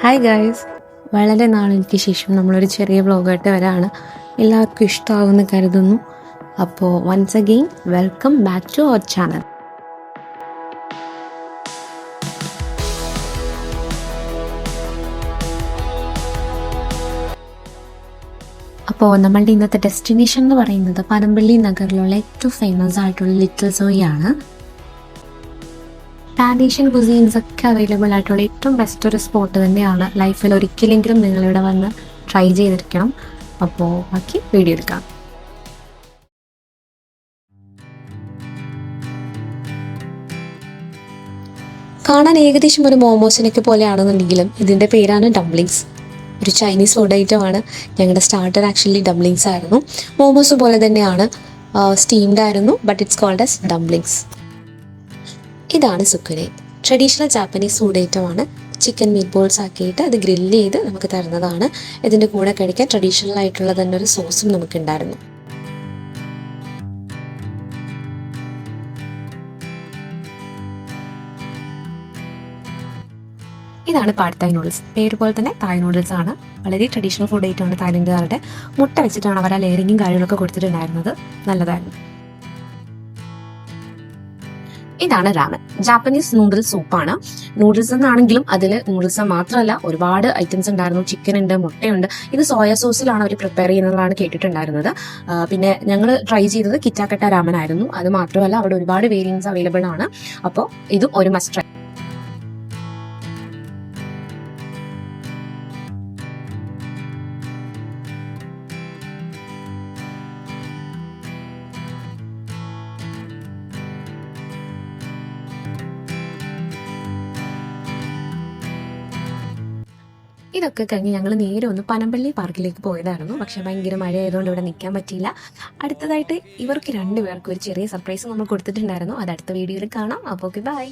Hi guys, വളരെ നാളുകൾക്ക് ശേഷം നമ്മളൊരു ചെറിയ വ്ളോഗായിട്ട് വരാണ്. എല്ലാവർക്കും ഇഷ്ടമാവുമെന്ന് കരുതുന്നു. അപ്പോൾ once again welcome back to our channel. അപ്പോൾ നമ്മളുടെ ഇന്നത്തെ ഡെസ്റ്റിനേഷൻ എന്ന് പറയുന്നത് പനമ്പള്ളി നഗറിലുള്ള ഏറ്റവും ഫേമസ് ആയിട്ടുള്ള ലിറ്റിൽ സോയാണ്. ട്രാഡീഷൻ കുസീൻസ് ഒക്കെ അവൈലബിൾ ആയിട്ടുള്ള ഏറ്റവും ബെസ്റ്റ് ഒരു സ്പോട്ട് തന്നെയാണ്. ലൈഫിൽ ഒരിക്കലെങ്കിലും നിങ്ങളിവിടെ വന്ന് ട്രൈ ചെയ്തിരിക്കണം. അപ്പോൾ ബാക്കി വീഡിയോ എടുക്കാം. കാണാൻ ഏകദേശം ഒരു മോമോസിനൊക്കെ പോലെയാണെന്നുണ്ടെങ്കിലും ഇതിൻ്റെ പേരാണ് ഡംപ്ലിങ്സ്. ഒരു ചൈനീസ് ഫുഡ് ഐറ്റമാണ്. ഞങ്ങളുടെ സ്റ്റാർട്ടർ ആക്ച്വലി ഡംപ്ലിങ്സ് ആയിരുന്നു. മോമോസ് പോലെ തന്നെയാണ്, സ്റ്റീംഡ് ആയിരുന്നു, but it's cold as dumplings. ഇതാണ് സുക്കുനെ. ട്രഡീഷണൽ ജാപ്പനീസ് ഫുഡ് ഐറ്റമാണ്. ചിക്കൻ മീറ്റ് ബോൾസ് ആക്കിയിട്ട് അത് ഗ്രില്ല് ചെയ്ത് നമുക്ക് തരുന്നതാണ്. ഇതിൻ്റെ കൂടെ കഴിക്കാൻ ട്രഡീഷണൽ ആയിട്ടുള്ള തന്നെ ഒരു സോസും നമുക്കുണ്ടായിരുന്നു. ഇതാണ് പാഡ് തായ് നൂഡിൽസ്. പേര് പോലെ തന്നെ തായ് നൂഡിൽസ് ആണ്. വളരെ ട്രഡീഷണൽ ഫുഡ് ഐറ്റമാണ് തായ്ലൻഡുകാരുടെ. മുട്ട വെച്ചിട്ടാണ് അവർ ആ ലെയറിങ്ങും കാര്യങ്ങളൊക്കെ കൊടുത്തിട്ടുണ്ടായിരുന്നത്. നല്ലതായിരുന്നു. ഇതാണ് റാമൻ. ജാപ്പനീസ് നൂഡിൽസ് സൂപ്പാണ്. നൂഡിൽസ് എന്നാണെങ്കിലും അതിൽ നൂഡിൽസ് മാത്രമല്ല, ഒരുപാട് ഐറ്റംസ് ഉണ്ടായിരുന്നു. ചിക്കൻ ഉണ്ട്, മുട്ടയുണ്ട്. ഇത് സോയ സോസിലാണ് അവർ പ്രിപ്പയർ ചെയ്യുന്നതാണ് കേട്ടിട്ടുണ്ടായിരുന്നത്. പിന്നെ ഞങ്ങൾ ട്രൈ ചെയ്തത് കിറ്റാക്കട്ട രാമൻ ആയിരുന്നു. അത് മാത്രമല്ല, അവിടെ ഒരുപാട് വേരിയൻസ് അവൈലബിൾ ആണ്. അപ്പോൾ ഇതും ഒരു മസ്റ്റ് ട്രൈ. ഇതൊക്കെ കഴിഞ്ഞ് ഞങ്ങൾ നേരെ ഒന്ന് പനമ്പള്ളി പാർക്കിലേക്ക് പോയതായിരുന്നു. പക്ഷെ ഭയങ്കര മഴ ആയതുകൊണ്ട് ഇവിടെ നിൽക്കാൻ പറ്റിയില്ല. അടുത്തതായിട്ട് ഇവർക്ക് രണ്ടുപേർക്കും ഒരു ചെറിയ സർപ്രൈസ് നമ്മൾ കൊടുത്തിട്ടുണ്ടായിരുന്നു. അത് അടുത്ത വീഡിയോയിൽ കാണാം. അപ്പോൾ ബൈ.